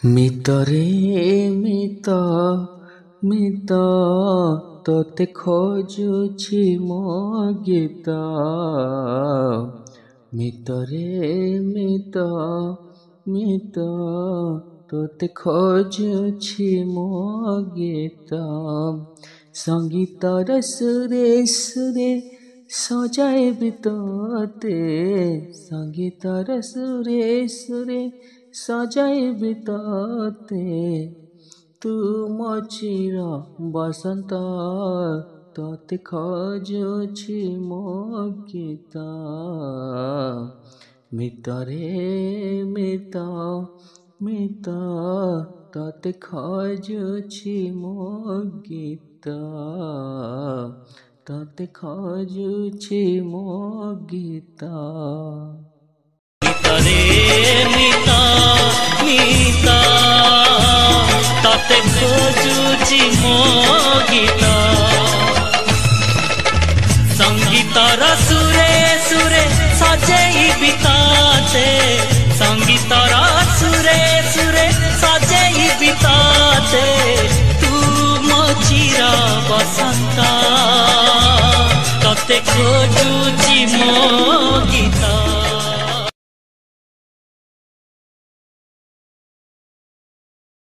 মিতরে মিত মিত তোতে খোঁজুছি ମୋ ଗୀତ। ମିତରେ ମିତ ମିତ তোতে খোঁজুছি ମୋ ଗୀତ। সঙ্গীতর সুরে সুরে সজাইবি তোতে, সঙ্গীতর সুরে সুরে সজাইবি তোতে। তু ମୋ চির বসন্ত তোতে খোঁজুছি ମୋ গীତ। মিতরে মিত মিত তোতে খোঁজুছি ମୋ গীତ, তোতে খোঁজুছি ମୋ গীତ। মিতরে মিত মিত তোতে খোঁজুছি ମୋ গীত। সঙ্গীতর সুরে সুরে সজেইবি তোতে, সঙ্গীতর সুরে সুরে সজেইবি তোতে। তু ମୋ চির বসন্ত তোতে খোঁজুছি ମୋ গীত।